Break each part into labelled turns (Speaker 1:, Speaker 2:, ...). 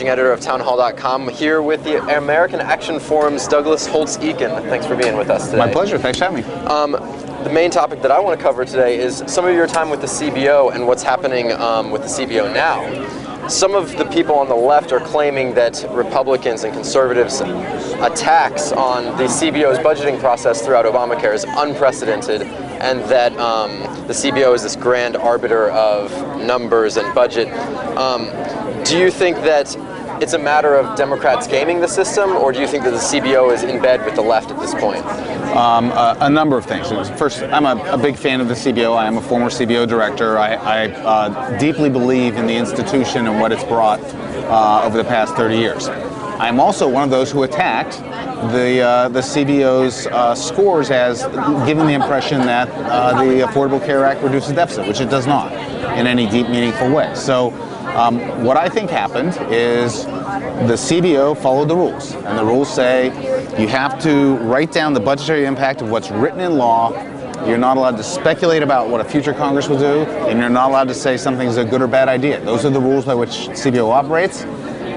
Speaker 1: editor of townhall.com, here with the American Action Forum's Douglas Holtz-Eakin. Thanks for being with us today.
Speaker 2: My pleasure. Thanks for having me.
Speaker 1: The main topic that I want to cover today is some of your time with the CBO and what's happening with the CBO now. Some of the people on the left are claiming that Republicans and conservatives' attacks on the CBO's budgeting process throughout Obamacare is unprecedented, and that the CBO is this grand arbiter of numbers and budget. Do you think that it's a matter of Democrats gaming the system, or do you think that the CBO is in bed with the left at this point?
Speaker 2: A number of things. First, I'm a big fan of the CBO. I am a former CBO director. I deeply believe in the institution and what it's brought over the past 30 years. I'm also one of those who attacked the CBO's scores as giving the impression that the Affordable Care Act reduces deficit, which it does not in any deep, meaningful way. So what I think happened is the CBO followed the rules, and the rules say you have to write down the budgetary impact of what's written in law. You're not allowed to speculate about what a future Congress will do, and you're not allowed to say something's a good or bad idea. Those are the rules by which CBO operates.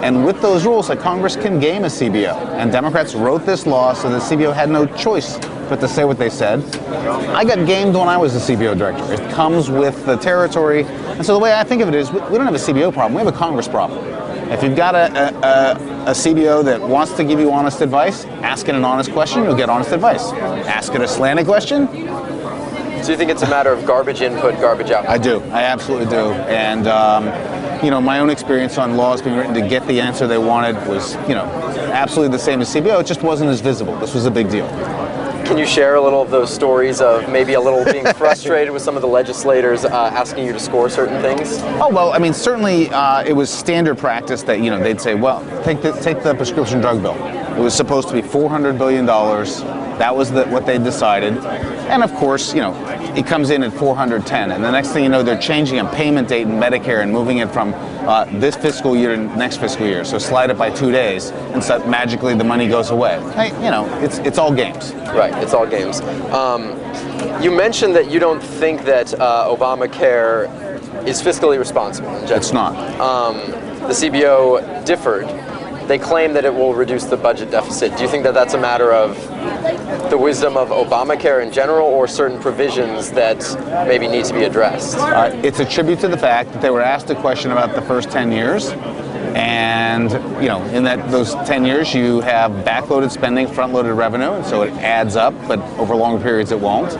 Speaker 2: And with those rules, Congress can game a CBO. And Democrats wrote this law so the CBO had no choice but to say what they said. I got gamed when I was the CBO director. It comes with the territory. And so the way I think of it is, we don't have a CBO problem, we have a Congress problem. If you've got a CBO that wants to give you honest advice, ask it an honest question, you'll get honest advice. Ask it a slanted question.
Speaker 1: So you think it's a matter of garbage input, garbage output?
Speaker 2: I do. I absolutely do. And my own experience on laws being written to get the answer they wanted was, absolutely the same as CBO. It just wasn't as visible. This was a big deal.
Speaker 1: Can you share a little of those stories of maybe a little being frustrated with some of the legislators asking you to score certain things?
Speaker 2: Oh, well, certainly it was standard practice that, they'd say, well, take the prescription drug bill. It was supposed to be $400 billion. That was what they decided. And of course, it comes in at 410. And the next thing you know, they're changing a payment date in Medicare and moving it from this fiscal year to next fiscal year. So slide it by 2 days, and so magically the money goes away. Hey, it's all games.
Speaker 1: Right, it's all games. You mentioned that you don't think that Obamacare is fiscally responsible in general.
Speaker 2: It's not.
Speaker 1: The CBO differed. They claim that it will reduce the budget deficit. Do you think that that's a matter of the wisdom of Obamacare in general, or certain provisions that maybe need to be addressed?
Speaker 2: It's a tribute to the fact that they were asked a question about the first 10 years. And, in those 10 years, you have backloaded spending, front-loaded revenue, and so it adds up, but over longer periods it won't.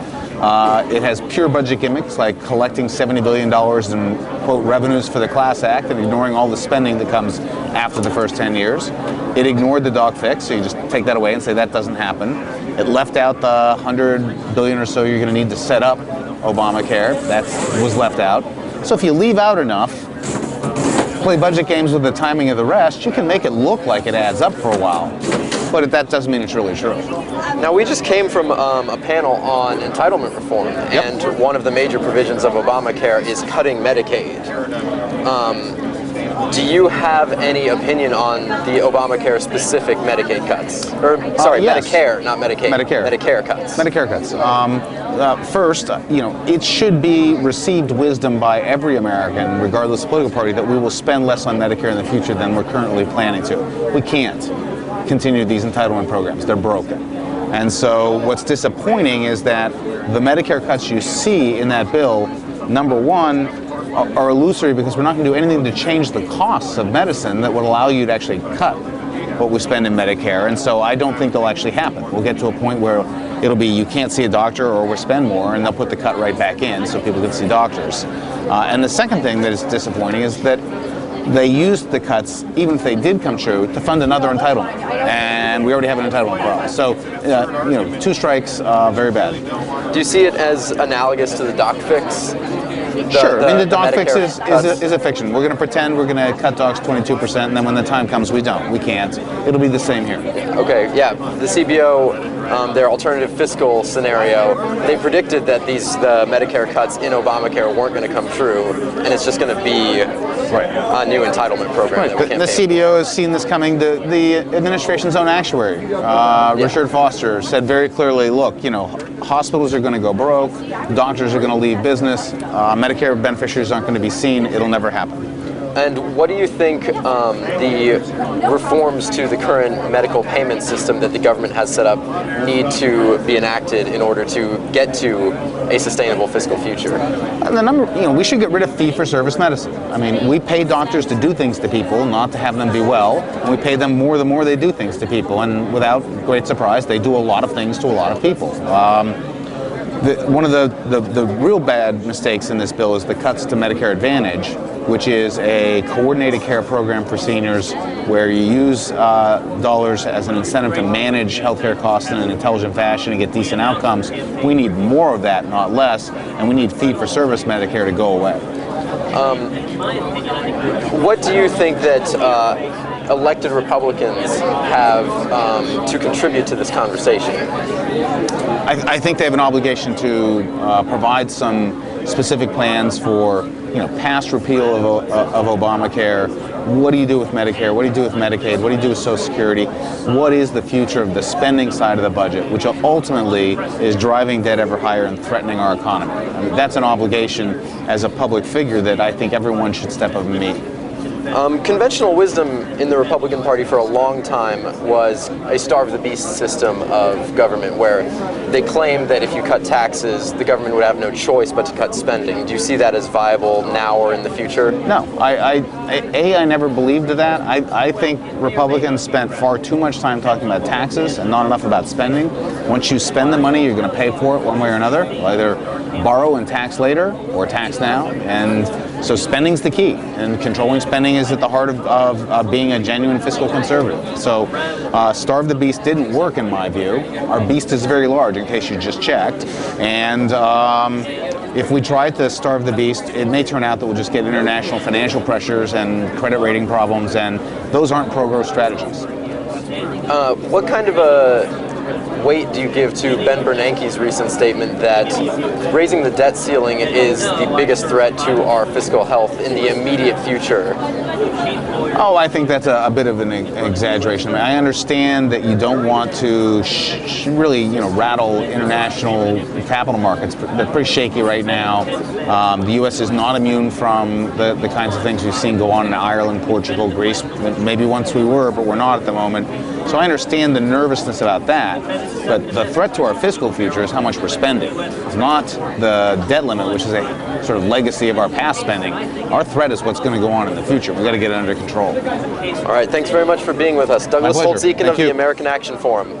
Speaker 2: It has pure budget gimmicks like collecting $70 billion in, quote, revenues for the Class Act and ignoring all the spending that comes after the first 10 years. It ignored the dog fix, so you just take that away and say that doesn't happen. It left out the $100 billion or so you're going to need to set up Obamacare. That was left out. So if you leave out enough, play budget games with the timing of the rest, you can make it look like it adds up for a while. But that doesn't mean it's really true.
Speaker 1: Now, we just came from a panel on entitlement reform, and one of the major provisions of Obamacare is cutting Medicaid. Do you have any opinion on the Obamacare-specific Medicaid cuts? Or, sorry,
Speaker 2: yes.
Speaker 1: Medicare, not Medicaid. Medicare cuts.
Speaker 2: Medicare cuts. First, it should be received wisdom by every American, regardless of political party, that we will spend less on Medicare in the future than we're currently planning to. We can't continue these entitlement programs. They're broken. And so what's disappointing is that the Medicare cuts you see in that bill, number one, are illusory because we're not going to do anything to change the costs of medicine that would allow you to actually cut what we spend in Medicare. And so I don't think they'll actually happen. We'll get to a point where it'll be you can't see a doctor or we'll spend more, and they'll put the cut right back in so people can see doctors. And the second thing that is disappointing is that they used the cuts, even if they did come true, to fund another entitlement. And we already have an entitlement problem. So, two strikes, very bad.
Speaker 1: Do you see it as analogous to the doc fix?
Speaker 2: Sure. The doc fix is a fiction. We're going to pretend we're going to cut docs 22%, and then when the time comes, we don't. We can't. It'll be the same here.
Speaker 1: Okay, yeah. The CBO, their alternative fiscal scenario, they predicted that the Medicare cuts in Obamacare weren't going to come true, and it's just going to be a new entitlement program.
Speaker 2: Right. The CBO has seen this coming. The administration's own actuary, Richard Foster, said very clearly, look, hospitals are going to go broke, doctors are going to leave business, Medicare beneficiaries aren't going to be seen, it'll never happen.
Speaker 1: And what do you think the reforms to the current medical payment system that the government has set up need to be enacted in order to get to a sustainable fiscal future?
Speaker 2: We should get rid of fee-for-service medicine. I mean, we pay doctors to do things to people, not to have them be well, and we pay them more the more they do things to people, and without great surprise, they do a lot of things to a lot of people. One of the real bad mistakes in this bill is the cuts to Medicare Advantage, which is a coordinated care program for seniors where you use dollars as an incentive to manage healthcare costs in an intelligent fashion and get decent outcomes. We need more of that, not less, and we need fee-for-service Medicare to go away.
Speaker 1: What do you think that elected Republicans have to contribute to this conversation?
Speaker 2: I think they have an obligation to provide some specific plans for past repeal of Obamacare. What do you do with Medicare? What do you do with Medicaid? What do you do with Social Security? What is the future of the spending side of the budget, which ultimately is driving debt ever higher and threatening our economy? I mean, that's an obligation as a public figure that I think everyone should step up and meet.
Speaker 1: Conventional wisdom in the Republican Party for a long time was a starve the beast system of government, where they claimed that if you cut taxes, the government would have no choice but to cut spending. Do you see that as viable now or in the future?
Speaker 2: No. I never believed that. I think Republicans spent far too much time talking about taxes and not enough about spending. Once you spend the money, you're going to pay for it one way or another. Either borrow and tax later or tax now. And so spending's the key, and controlling spending is at the heart of being a genuine fiscal conservative. So starve the beast didn't work in my view. Our beast is very large, in case you just checked. And if we try to starve the beast, it may turn out that we'll just get international financial pressures and credit rating problems, and those aren't pro-growth strategies.
Speaker 1: What kind of a weight do you give to Ben Bernanke's recent statement that raising the debt ceiling is the biggest threat to our fiscal health in the immediate future?
Speaker 2: Oh, I think that's a bit of an exaggeration. I mean, I understand that you don't want to really, rattle international capital markets. They're pretty shaky right now. The U.S. is not immune from the kinds of things we've seen go on in Ireland, Portugal, Greece. Maybe once we were, but we're not at the moment. So I understand the nervousness about that. But the threat to our fiscal future is how much we're spending. It's not the debt limit, which is a sort of legacy of our past spending. Our threat is what's going to go on in the future. We've got to get it under control.
Speaker 1: All right, thanks very much for being with us. Douglas Holtz-Eakin of the American Action Forum.